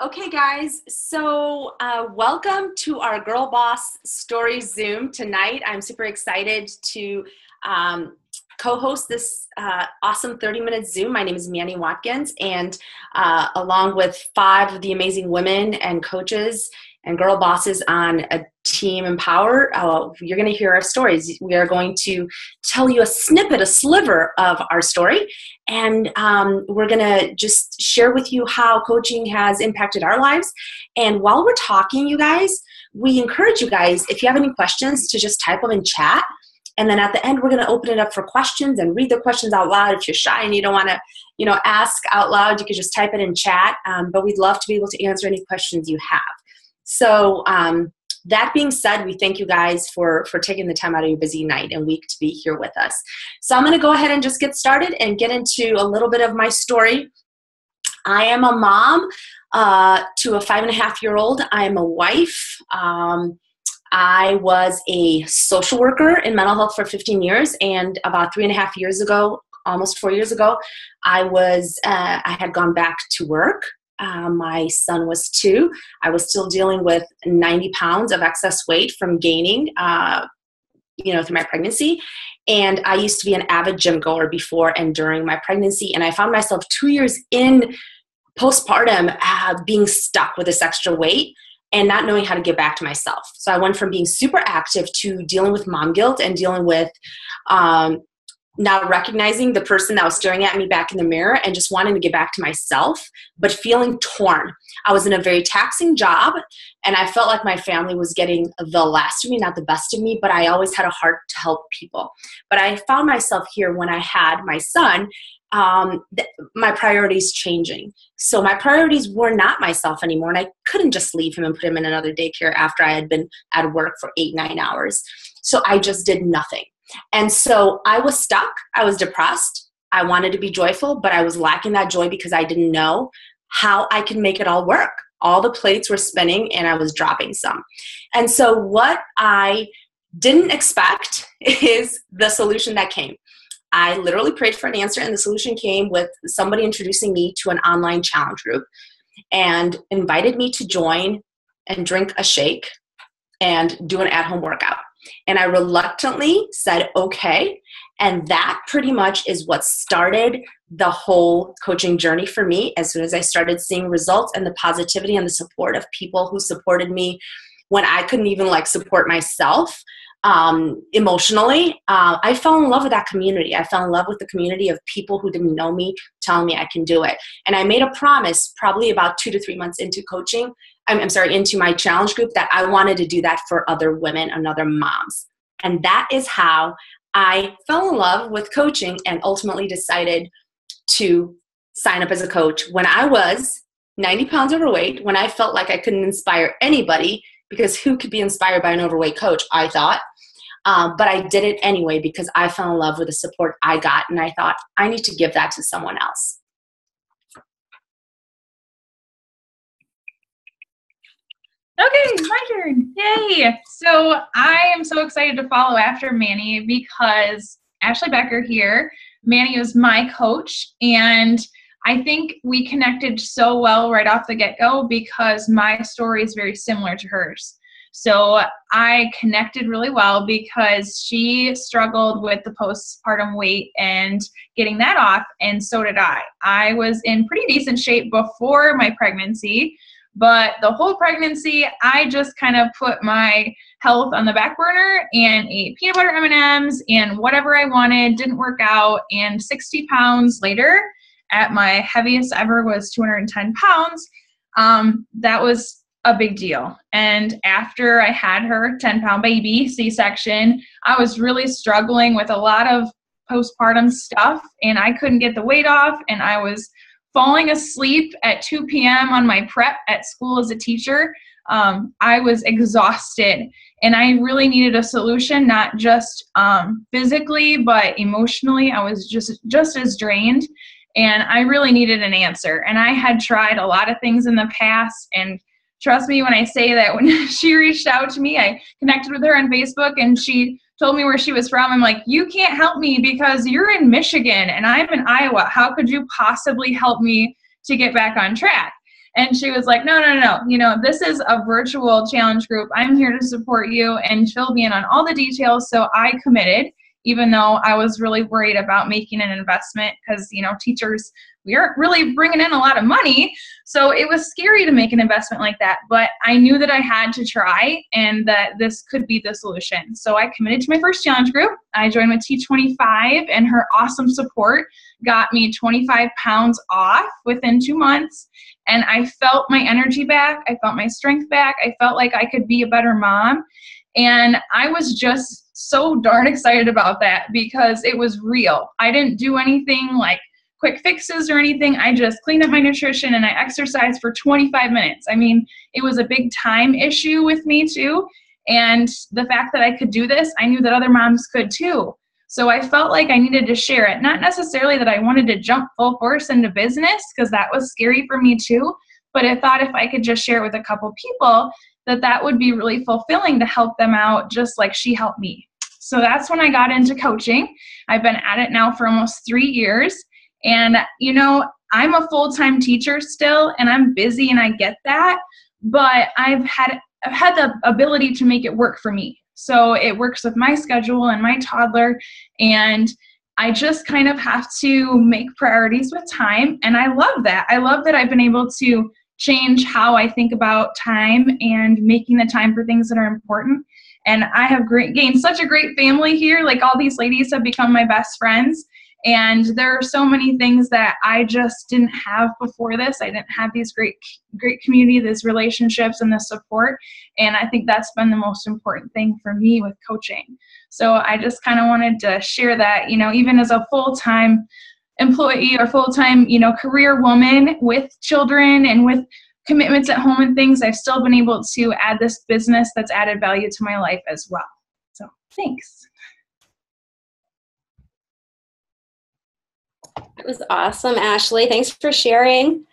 Okay, guys, so welcome to our Girl Boss Story Zoom tonight. I'm super excited to co-host this awesome 30-minute Zoom. My name is Manny Watkins, and along with 5 of the amazing women and coaches and girl bosses on a Team Empower, you're going to hear our stories. We are going to tell you a snippet, a sliver of our story, and we're going to just share with you how coaching has impacted our lives. And while we're talking, you guys, we encourage you guys, if you have any questions, to just type them in chat. And then at the end, we're going to open it up for questions and read the questions out loud. If you're shy and you don't want to, ask out loud, you can just type it in chat. But we'd love to be able to answer any questions you have. So that being said, we thank you guys for taking the time out of your busy night and week to be here with us. So I'm going to go ahead and just get started and get into a little bit of my story. I am a mom to a 5.5-year-old. I am a wife. I was a social worker in mental health for 15 years, and about 3.5 years ago, almost 4 years ago, I had gone back to work. My son was 2. I was still dealing with 90 pounds of excess weight from gaining, through my pregnancy. And I used to be an avid gym goer before and during my pregnancy. And I found myself 2 years in postpartum being stuck with this extra weight and not knowing how to get back to myself. So I went from being super active to dealing with mom guilt and dealing with now recognizing the person that was staring at me back in the mirror and just wanting to get back to myself, but feeling torn. I was in a very taxing job, and I felt like my family was getting the last of me, not the best of me, but I always had a heart to help people. But I found myself here when I had my son, my priorities changing. So my priorities were not myself anymore, and I couldn't just leave him and put him in another daycare after I had been at work for 8-9 hours. So I just did nothing. And so I was stuck. I was depressed. I wanted to be joyful, but I was lacking that joy because I didn't know how I could make it all work. All the plates were spinning and I was dropping some. And so what I didn't expect is the solution that came. I literally prayed for an answer, and the solution came with somebody introducing me to an online challenge group and invited me to join and drink a shake and do an at-home workout. And I reluctantly said, okay. And that pretty much is what started the whole coaching journey for me. As soon as I started seeing results and the positivity and the support of people who supported me when I couldn't even support myself emotionally, I fell in love with that community. I fell in love with the community of people who didn't know me telling me I can do it. And I made a promise probably about 2 to 3 months into coaching, into my challenge group, that I wanted to do that for other women and other moms. And that is how I fell in love with coaching and ultimately decided to sign up as a coach when I was 90 pounds overweight, when I felt like I couldn't inspire anybody, because who could be inspired by an overweight coach, I thought. But I did it anyway because I fell in love with the support I got, and I thought, I need to give that to someone else. Okay, my turn. Yay. So I am so excited to follow after Manny because Ashley Becker here, Manny was my coach, and I think we connected so well right off the get-go because my story is very similar to hers. So I connected really well because she struggled with the postpartum weight and getting that off, and so did I. I was in pretty decent shape before my pregnancy, but the whole pregnancy, I just kind of put my health on the back burner and ate peanut butter M&Ms and whatever I wanted, didn't work out, and 60 pounds later, at my heaviest ever was 210 pounds, that was a big deal. And after I had her 10-pound baby, C-section, I was really struggling with a lot of postpartum stuff, and I couldn't get the weight off, and I was falling asleep at 2 p.m. on my prep at school as a teacher. I was exhausted, and I really needed a solution, not just physically, but emotionally. I was just as drained, and I really needed an answer. And I had tried a lot of things in the past, and trust me when I say that when she reached out to me, I connected with her on Facebook, and she told me where she was from. I'm like, you can't help me because you're in Michigan and I'm in Iowa. How could you possibly help me to get back on track? And she was like, no. This is a virtual challenge group. I'm here to support you and fill me in on all the details. So I committed, even though I was really worried about making an investment because, teachers, we aren't really bringing in a lot of money. So it was scary to make an investment like that. But I knew that I had to try and that this could be the solution. So I committed to my first challenge group. I joined with T25, and her awesome support got me 25 pounds off within 2 months. And I felt my energy back. I felt my strength back. I felt like I could be a better mom. And I was just so darn excited about that because it was real. I didn't do anything like quick fixes or anything. I just cleaned up my nutrition and I exercised for 25 minutes. I mean, it was a big time issue with me too. And the fact that I could do this, I knew that other moms could too. So I felt like I needed to share it. Not necessarily that I wanted to jump full force into business because that was scary for me too. But I thought if I could just share it with a couple people, that would be really fulfilling to help them out just like she helped me. So that's when I got into coaching. I've been at it now for almost 3 years. And, I'm a full-time teacher still, and I'm busy, and I get that. But I've had the ability to make it work for me. So it works with my schedule and my toddler, and I just kind of have to make priorities with time. And I love that. I love that I've been able to change how I think about time and making the time for things that are important. And I have gained such a great family here. Like all these ladies have become my best friends. And there are so many things that I just didn't have before this. I didn't have these great community, these relationships and the support. And I think that's been the most important thing for me with coaching. So I just kind of wanted to share that, even as a full-time employee or full-time, career woman with children and with commitments at home and things, I've still been able to add this business that's added value to my life as well. So thanks. It was awesome, Ashley. Thanks for sharing.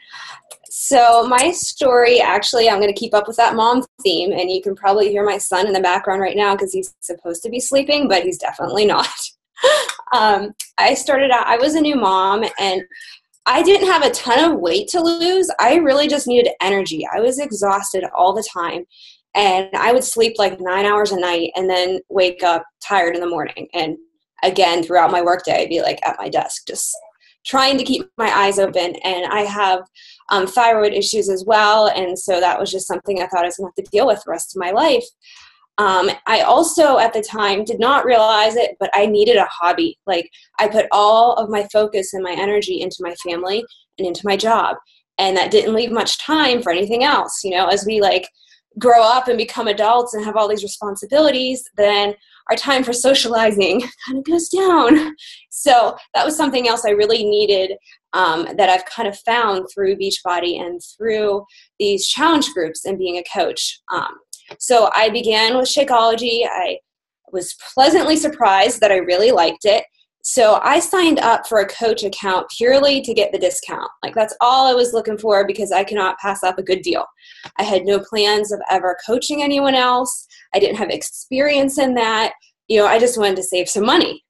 So my story, actually, I'm going to keep up with that mom theme, and you can probably hear my son in the background right now because he's supposed to be sleeping, but he's definitely not. I started out, I was a new mom, and I didn't have a ton of weight to lose. I really just needed energy. I was exhausted all the time, and I would sleep like 9 hours a night and then wake up tired in the morning. And again, throughout my workday, I'd be like at my desk, just trying to keep my eyes open. And I have thyroid issues as well. And so that was just something I thought I was going to have to deal with the rest of my life. I also at the time did not realize it, but I needed a hobby. Like I put all of my focus and my energy into my family and into my job. And that didn't leave much time for anything else. As we grow up and become adults and have all these responsibilities, then our time for socializing kind of goes down. So that was something else I really needed that I've kind of found through Beachbody and through these challenge groups and being a coach. So I began with Shakeology. I was pleasantly surprised that I really liked it. So I signed up for a coach account purely to get the discount. That's all I was looking for because I cannot pass up a good deal. I had no plans of ever coaching anyone else. I didn't have experience in that. I just wanted to save some money.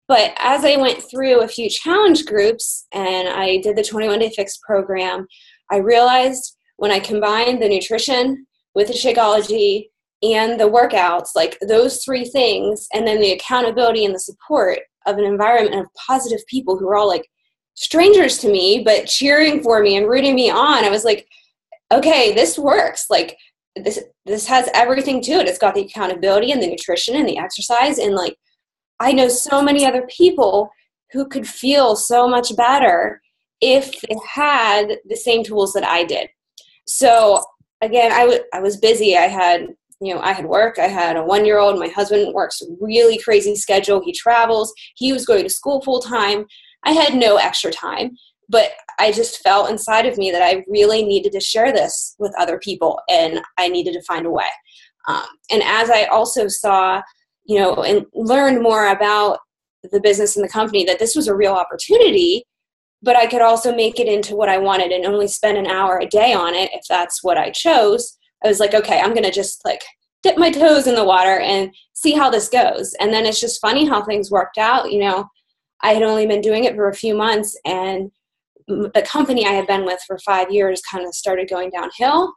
But as I went through a few challenge groups and I did the 21-day fix program, I realized when I combined the nutrition with the Shakeology and the workouts, those three things, and then the accountability and the support of an environment of positive people who were all strangers to me, but cheering for me and rooting me on, I was like, okay, this works. This has everything to it. It's got the accountability and the nutrition and the exercise. And I know so many other people who could feel so much better if they had the same tools that I did. So again, I was busy. I had work. I had a 1-year-old. My husband works a really crazy schedule. He travels. He was going to school full time. I had no extra time, but I just felt inside of me that I really needed to share this with other people, and I needed to find a way. And as I also saw, and learned more about the business and the company, that this was a real opportunity, but I could also make it into what I wanted and only spend an hour a day on it if that's what I chose. I was like, okay, I'm going to just dip my toes in the water and see how this goes. And then it's just funny how things worked out. I had only been doing it for a few months, and the company I had been with for 5 years kind of started going downhill.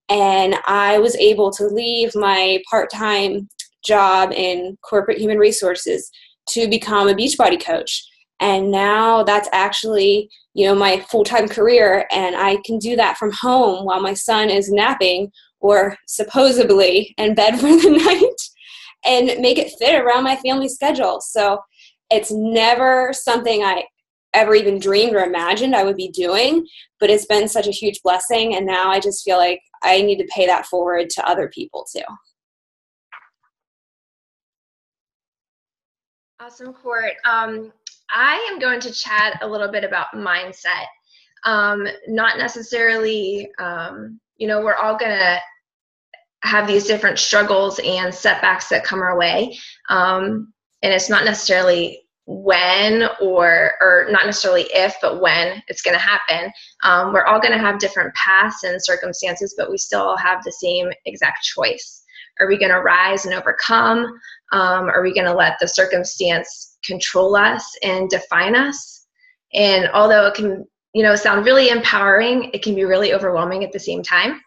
And I was able to leave my part-time job in corporate human resources to become a Beachbody coach. And now that's actually, my full-time career. And I can do that from home while my son is napping or supposedly in bed for the night and make it fit around my family schedule. So it's never something I ever even dreamed or imagined I would be doing, but it's been such a huge blessing. And now I just feel like I need to pay that forward to other people too. Awesome, Court. I am going to chat a little bit about mindset. Not necessarily, we're all going to have these different struggles and setbacks that come our way. And it's not necessarily when or not necessarily if, but when it's going to happen. We're all going to have different paths and circumstances, but we still have the same exact choice. Are we going to rise and overcome? Are we going to let the circumstance control us and define us? And although it can, sound really empowering, it can be really overwhelming at the same time.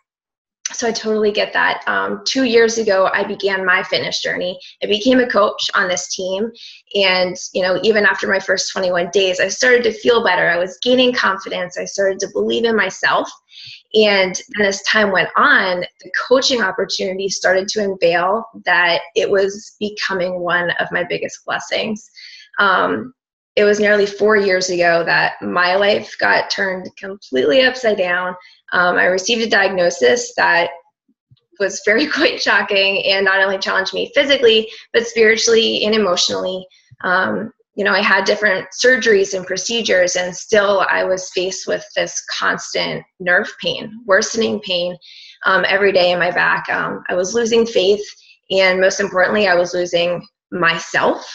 So I totally get that. 2 years ago, I began my fitness journey. I became a coach on this team. And, even after my first 21 days, I started to feel better. I was gaining confidence. I started to believe in myself. And then as time went on, the coaching opportunity started to unveil that it was becoming one of my biggest blessings. It was nearly 4 years ago that my life got turned completely upside down. I received a diagnosis that was very quite shocking and not only challenged me physically, but spiritually and emotionally. I had different surgeries and procedures, and still I was faced with this constant nerve pain, worsening pain every day in my back. I was losing faith, and most importantly, I was losing myself.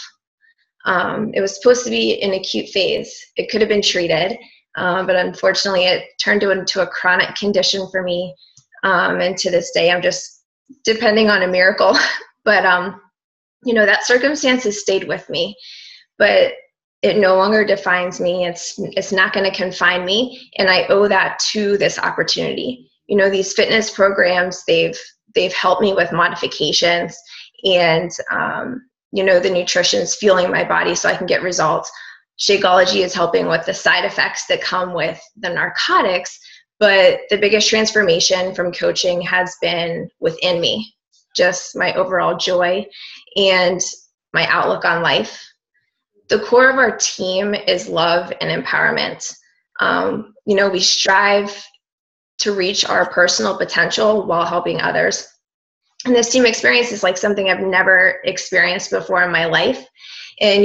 It was supposed to be an acute phase. It could have been treated, but unfortunately it turned into a chronic condition for me. And to this day, I'm just depending on a miracle. But, that circumstance has stayed with me, but it no longer defines me. It's not going to confine me. And I owe that to this opportunity. These fitness programs, they've helped me with modifications and, the nutrition's fueling my body so I can get results. Shakeology is helping with the side effects that come with the narcotics, but the biggest transformation from coaching has been within me, just my overall joy and my outlook on life. The core of our team is love and empowerment. We strive to reach our personal potential while helping others. And this team experience is like something I've never experienced before in my life. And,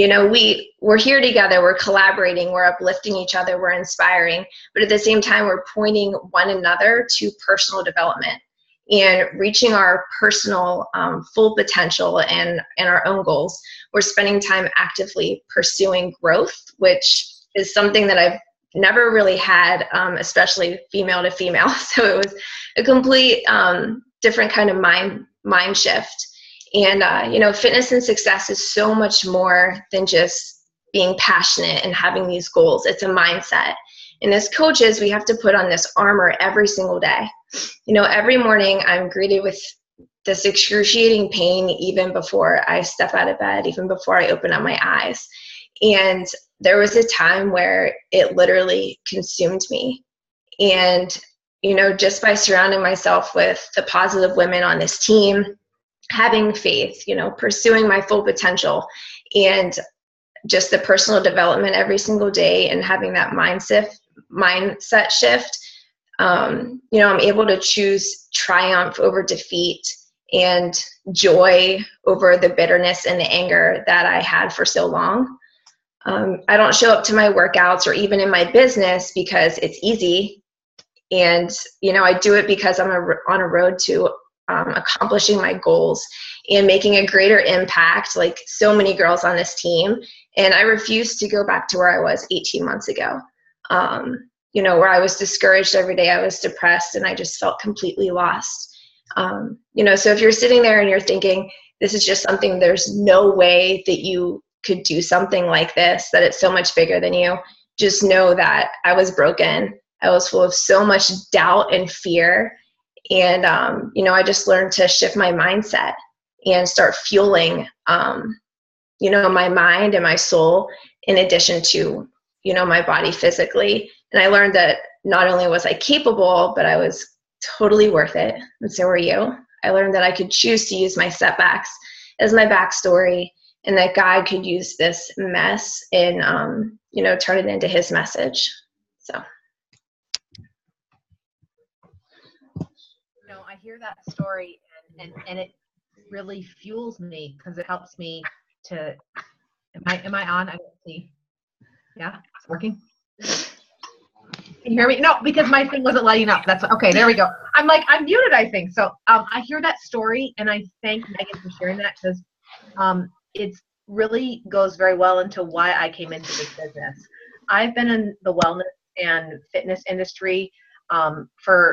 we're here together, we're collaborating, we're uplifting each other, we're inspiring, but at the same time, we're pointing one another to personal development and reaching our personal full potential and our own goals. We're spending time actively pursuing growth, which is something that I've never really had, especially female to female. So it was a complete different kind of mind shift. And, fitness and success is so much more than just being passionate and having these goals. It's a mindset. And as coaches, we have to put on this armor every single day. Every morning I'm greeted with this excruciating pain even before I step out of bed, even before I open up my eyes. And there was a time where it literally consumed me. And, just by surrounding myself with the positive women on this team, having faith, pursuing my full potential, and just the personal development every single day and having that mindset shift, I'm able to choose triumph over defeat and joy over the bitterness and the anger that I had for so long. I don't show up to my workouts or even in my business because it's easy. And, I do it because I'm on a road to accomplishing my goals and making a greater impact, like so many girls on this team. And I refuse to go back to where I was 18 months ago, where I was discouraged every day. I was depressed and I just felt completely lost. So if you're sitting there and you're thinking, this is just something, there's no way that you could do something like this, that it's so much bigger than you, just know that I was broken. I was full of so much doubt and fear. And, I just learned to shift my mindset and start fueling, my mind and my soul in addition to, my body physically. And I learned that not only was I capable, but I was totally worth it. And so were you. I learned that I could choose to use my setbacks as my backstory, and that God could use this mess and, turn it into his message. So. I hear that story and it really fuels me because it helps me to, am I on? I don't see. Yeah, it's working. Can you hear me? No, because my thing wasn't lighting up. That's okay. There we go. I'm muted, I think. So I hear that story, and I thank Megan for sharing that because it really goes very well into why I came into this business. I've been in the wellness and fitness industry for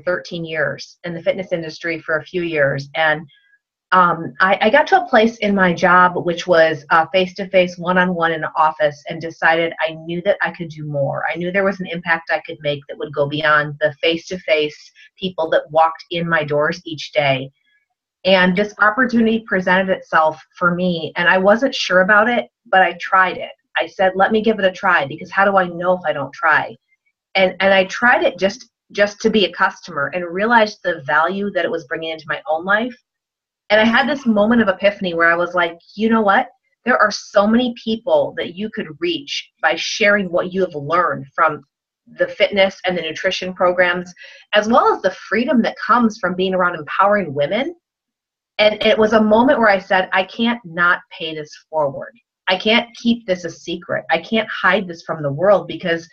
13 years, and the fitness industry for a few years, and I got to a place in my job which was face-to-face, one-on-one in the office, and decided I knew that I could do more. I knew there was an impact I could make that would go beyond the face-to-face people that walked in my doors each day. And this opportunity presented itself for me, and I wasn't sure about it, but I tried it. I said, let me give it a try, because how do I know if I don't try? And I tried it just to be a customer and realized the value that it was bringing into my own life. And I had this moment of epiphany where I was like, you know what? There are so many people that you could reach by sharing what you have learned from the fitness and the nutrition programs, as well as the freedom that comes from being around empowering women. And it was a moment where I said, I can't not pay this forward. I can't keep this a secret. I can't hide this from the world, because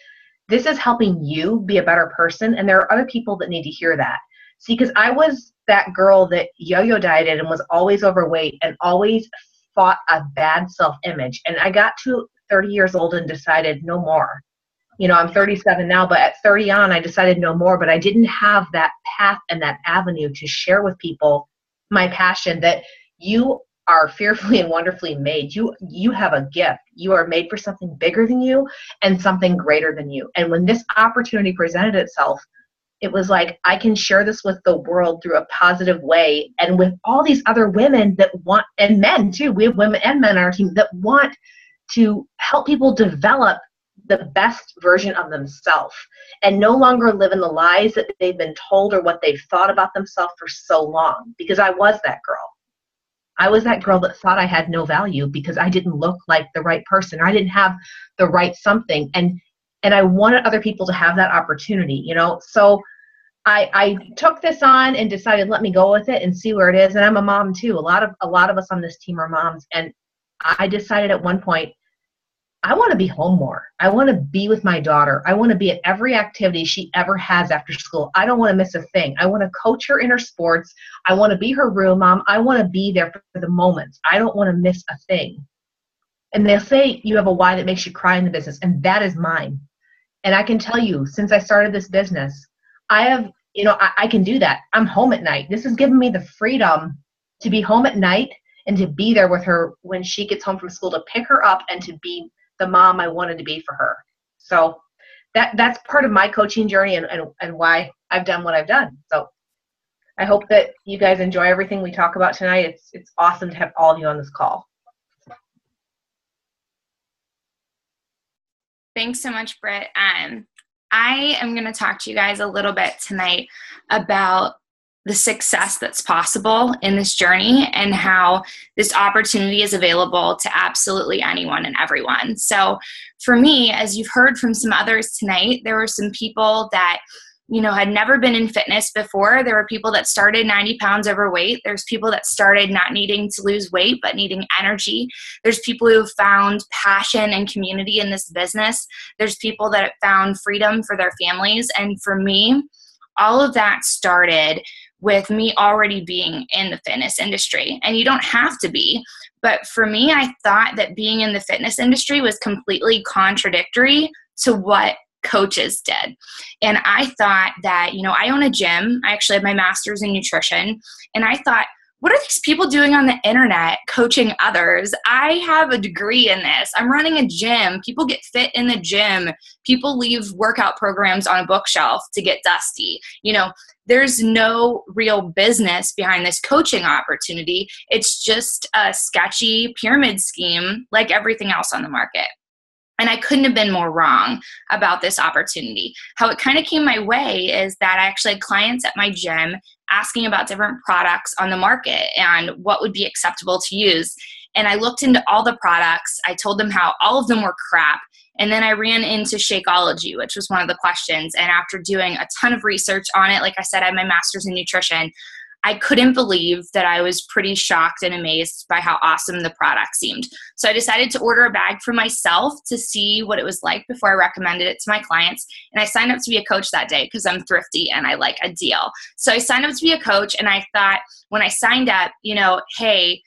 this is helping you be a better person. And there are other people that need to hear that. See, because I was that girl that yo-yo dieted and was always overweight and always fought a bad self-image. And I got to 30 years old and decided no more. I'm 37 now, but at 30 on, I decided no more. But I didn't have that path and that avenue to share with people my passion that you are fearfully and wonderfully made. You have a gift. You are made for something bigger than you and something greater than you. And when this opportunity presented itself, it was like, I can share this with the world through a positive way, and with all these other women that want, and men too, we have women and men on our team that want to help people develop the best version of themselves and no longer live in the lies that they've been told or what they've thought about themselves for so long. Because I was that girl. I was that girl that thought I had no value because I didn't look like the right person, or I didn't have the right something. And I wanted other people to have that opportunity, So I took this on and decided, let me go with it and see where it is. And I'm a mom too. A lot of us on this team are moms. And I decided at one point, I want to be home more. I want to be with my daughter. I want to be at every activity she ever has after school. I don't want to miss a thing. I want to coach her in her sports. I want to be her room mom. I want to be there for the moments. I don't want to miss a thing. And they'll say you have a why that makes you cry in the business, and that is mine. And I can tell you, since I started this business, I have, I can do that. I'm home at night. This has given me the freedom to be home at night and to be there with her when she gets home from school, to pick her up and to be the mom I wanted to be for her. So that's part of my coaching journey and why I've done what I've done. So I hope that you guys enjoy everything we talk about tonight. It's awesome to have all of you on this call. Thanks so much, Britt. I am going to talk to you guys a little bit tonight about the success that's possible in this journey and how this opportunity is available to absolutely anyone and everyone. So for me, as you've heard from some others tonight, there were some people that had never been in fitness before. There were people that started 90 pounds overweight. There's people that started not needing to lose weight, but needing energy. There's people who have found passion and community in this business. There's people that have found freedom for their families. And for me, all of that started with me already being in the fitness industry. And you don't have to be. But for me, I thought that being in the fitness industry was completely contradictory to what coaches did. And I thought that, I own a gym. I actually have my master's in nutrition. And I thought, what are these people doing on the internet coaching others? I have a degree in this. I'm running a gym. People get fit in the gym. People leave workout programs on a bookshelf to get dusty. There's no real business behind this coaching opportunity. It's just a sketchy pyramid scheme like everything else on the market. And I couldn't have been more wrong about this opportunity. How it kind of came my way is that I actually had clients at my gym asking about different products on the market and what would be acceptable to use. And I looked into all the products. I told them how all of them were crap. And then I ran into Shakeology, which was one of the questions. And after doing a ton of research on it, like I said, I have my master's in nutrition. I couldn't believe that I was pretty shocked and amazed by how awesome the product seemed. So I decided to order a bag for myself to see what it was like before I recommended it to my clients. And I signed up to be a coach that day because I'm thrifty and I like a deal. So I signed up to be a coach, and I thought when I signed up, hey,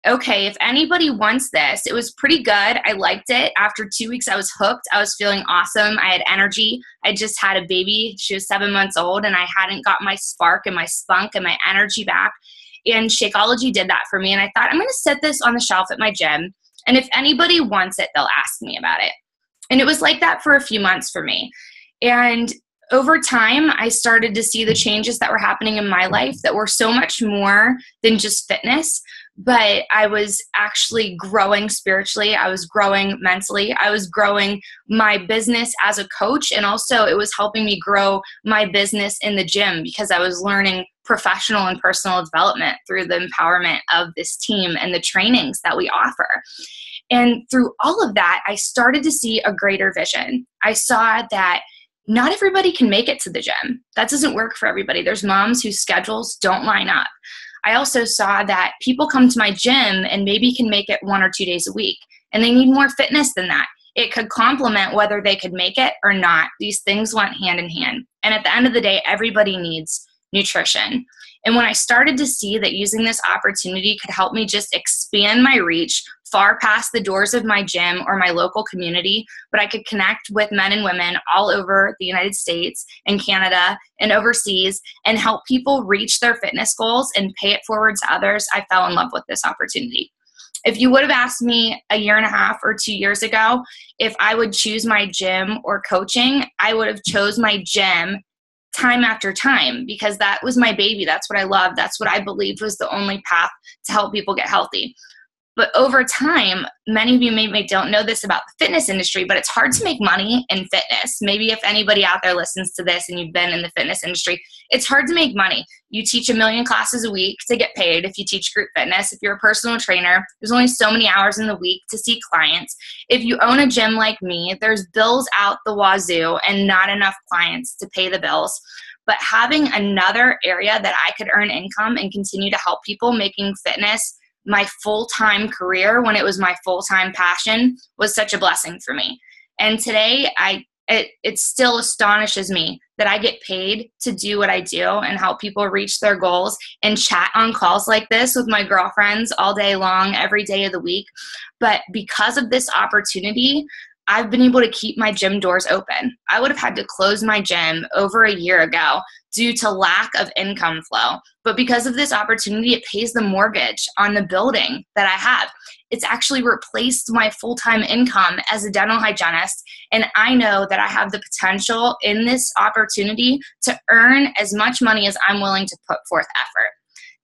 okay, if anybody wants this, it was pretty good. I liked it. After 2 weeks, I was hooked. I was feeling awesome. I had energy. I just had a baby. She was 7 months old, and I hadn't got my spark and my spunk and my energy back. And Shakeology did that for me. And I thought, I'm going to set this on the shelf at my gym. And if anybody wants it, they'll ask me about it. And it was like that for a few months for me. And over time, I started to see the changes that were happening in my life that were so much more than just fitness. But I was actually growing spiritually. I was growing mentally. I was growing my business as a coach. And also it was helping me grow my business in the gym because I was learning professional and personal development through the empowerment of this team and the trainings that we offer. And through all of that, I started to see a greater vision. I saw that not everybody can make it to the gym. That doesn't work for everybody. There's moms whose schedules don't line up. I also saw that people come to my gym and maybe can make it 1 or 2 days a week, and they need more fitness than that. It could complement whether they could make it or not. These things went hand in hand. And at the end of the day, everybody needs nutrition. And when I started to see that using this opportunity could help me just expand my reach far past the doors of my gym or my local community, but I could connect with men and women all over the United States and Canada and overseas and help people reach their fitness goals and pay it forward to others, I fell in love with this opportunity. If you would have asked me a year and a half or 2 years ago if I would choose my gym or coaching, I would have chose my gym time after time because that was my baby. That's what I loved. That's what I believed was the only path to help people get healthy. But over time, many of you maybe don't know this about the fitness industry, but it's hard to make money in fitness. Maybe if anybody out there listens to this and you've been in the fitness industry, it's hard to make money. You teach 1 million classes a week to get paid if you teach group fitness. If you're a personal trainer, there's only so many hours in the week to see clients. If you own a gym like me, there's bills out the wazoo and not enough clients to pay the bills. But having another area that I could earn income and continue to help people making fitness my full-time career when it was my full-time passion was such a blessing for me. And today it still astonishes me that I get paid to do what I do and help people reach their goals and chat on calls like this with my girlfriends all day long, every day of the week. But because of this opportunity, I've been able to keep my gym doors open. I would have had to close my gym over a year ago due to lack of income flow. But because of this opportunity, it pays the mortgage on the building that I have. It's actually replaced my full-time income as a dental hygienist. And I know that I have the potential in this opportunity to earn as much money as I'm willing to put forth effort.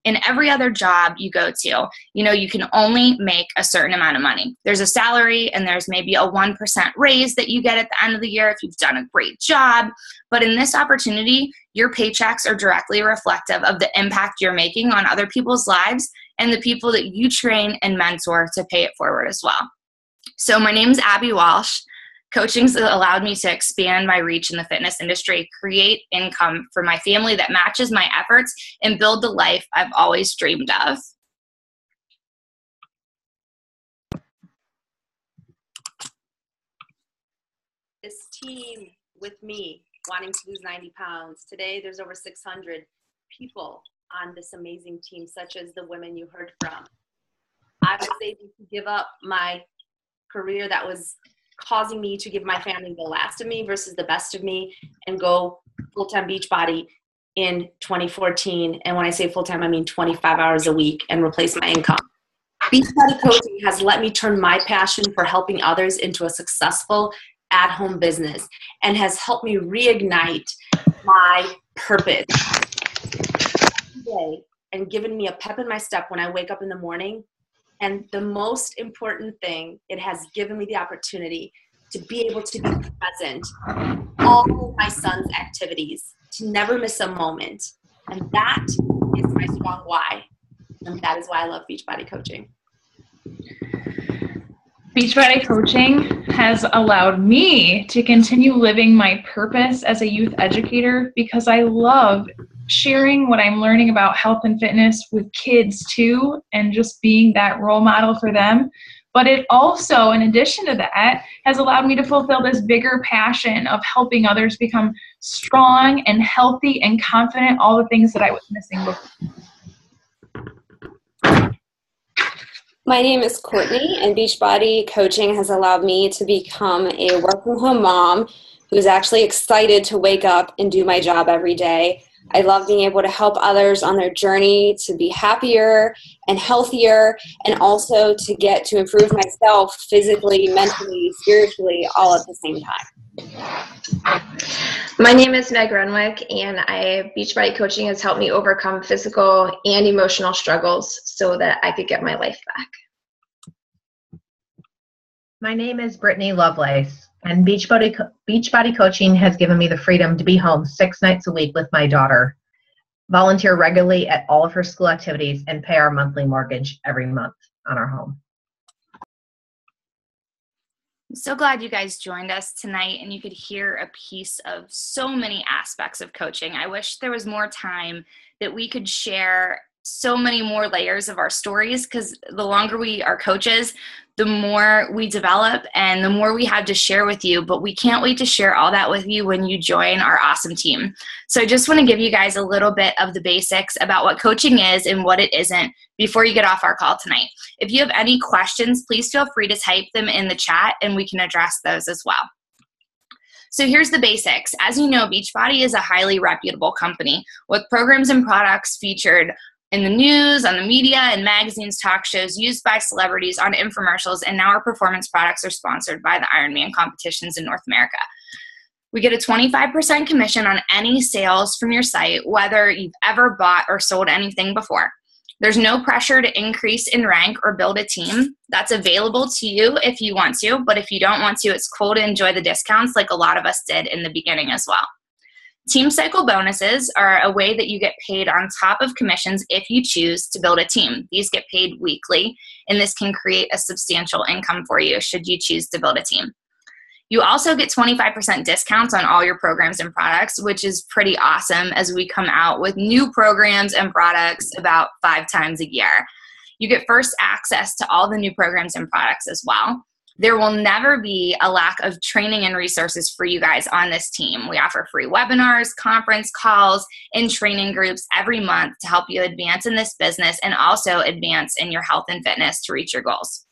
In every other job you go to, you can only make a certain amount of money. There's a salary and there's maybe a 1% raise that you get at the end of the year if you've done a great job. But in this opportunity, your paychecks are directly reflective of the impact you're making on other people's lives and the people that you train and mentor to pay it forward as well. So my name's Abby Walsh. Coaching's allowed me to expand my reach in the fitness industry, create income for my family that matches my efforts, and build the life I've always dreamed of. This team with me wanting to lose 90 pounds. Today, there's over 600 people on this amazing team, such as the women you heard from. I was able to give up my career that was causing me to give my family the last of me versus the best of me and go full-time Beachbody in 2014. And when I say full-time, I mean 25 hours a week, and replace my income. Beachbody Coaching has let me turn my passion for helping others into a successful at-home business, and has helped me reignite my purpose today, and given me a pep in my step when I wake up in the morning. And the most important thing, it has given me the opportunity to be able to be present in all of my son's activities, to never miss a moment. And that is my strong why. And that is why I love Beachbody Coaching. Beachbody Coaching has allowed me to continue living my purpose as a youth educator, because I love sharing what I'm learning about health and fitness with kids too, and just being that role model for them. But it also, in addition to that, has allowed me to fulfill this bigger passion of helping others become strong and healthy and confident, all the things that I was missing before. My name is Courtney, and Beachbody Coaching has allowed me to become a work-from-home mom who's actually excited to wake up and do my job every day. I love being able to help others on their journey to be happier and healthier, and also to get to improve myself physically, mentally, spiritually, all at the same time. My name is Meg Renwick, and Beachbody Coaching has helped me overcome physical and emotional struggles so that I could get my life back. My name is Brittany Lovelace, and Beachbody Coaching has given me the freedom to be home 6 nights a week with my daughter, volunteer regularly at all of her school activities, and pay our monthly mortgage every month on our home. I'm so glad you guys joined us tonight and you could hear a piece of so many aspects of coaching. I wish there was more time that we could share so many more layers of our stories, because the longer we are coaches, the more we develop and the more we have to share with you. But we can't wait to share all that with you when you join our awesome team. So I just want to give you guys a little bit of the basics about what coaching is and what it isn't before you get off our call tonight. If you have any questions, please feel free to type them in the chat and we can address those as well. So here's the basics. As you know, Beachbody is a highly reputable company with programs and products featured in the news, on the media, and magazines, talk shows, used by celebrities, on infomercials, and now our performance products are sponsored by the Ironman competitions in North America. We get a 25% commission on any sales from your site, whether you've ever bought or sold anything before. There's no pressure to increase in rank or build a team. That's available to you if you want to, but if you don't want to, it's cool to enjoy the discounts like a lot of us did in the beginning as well. Team cycle bonuses are a way that you get paid on top of commissions if you choose to build a team. These get paid weekly, and this can create a substantial income for you should you choose to build a team. You also get 25% discounts on all your programs and products, which is pretty awesome as we come out with new programs and products about 5 times a year. You get first access to all the new programs and products as well. There will never be a lack of training and resources for you guys on this team. We offer free webinars, conference calls, and training groups every month to help you advance in this business and also advance in your health and fitness to reach your goals.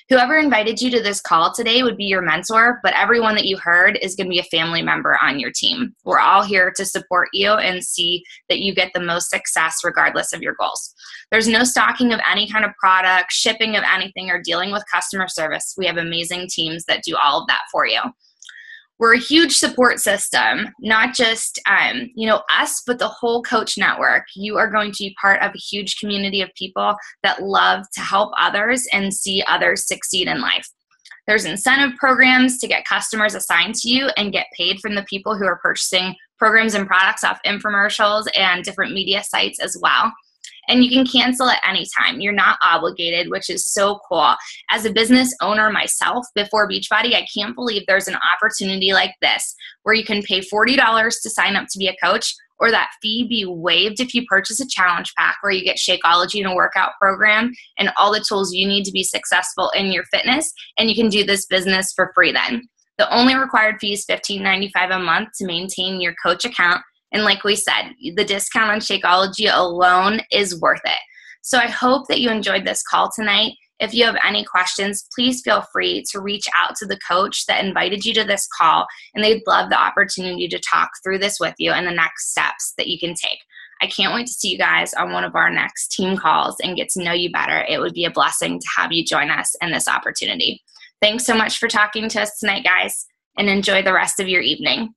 Whoever invited you to this call today would be your mentor, but everyone that you heard is going to be a family member on your team. We're all here to support you and see that you get the most success regardless of your goals. There's no stocking of any kind of product, shipping of anything, or dealing with customer service. We have amazing teams that do all of that for you. We're a huge support system, not just us, but the whole coach network. You are going to be part of a huge community of people that love to help others and see others succeed in life. There's incentive programs to get customers assigned to you and get paid from the people who are purchasing programs and products off infomercials and different media sites as well. And you can cancel at any time. You're not obligated, which is so cool. As a business owner myself, before Beachbody, I can't believe there's an opportunity like this where you can pay $40 to sign up to be a coach, or that fee be waived if you purchase a challenge pack where you get Shakeology and a workout program and all the tools you need to be successful in your fitness, and you can do this business for free then. The only required fee is $15.95 a month to maintain your coach account. And like we said, the discount on Shakeology alone is worth it. So I hope that you enjoyed this call tonight. If you have any questions, please feel free to reach out to the coach that invited you to this call, and they'd love the opportunity to talk through this with you and the next steps that you can take. I can't wait to see you guys on one of our next team calls and get to know you better. It would be a blessing to have you join us in this opportunity. Thanks so much for talking to us tonight, guys, and enjoy the rest of your evening.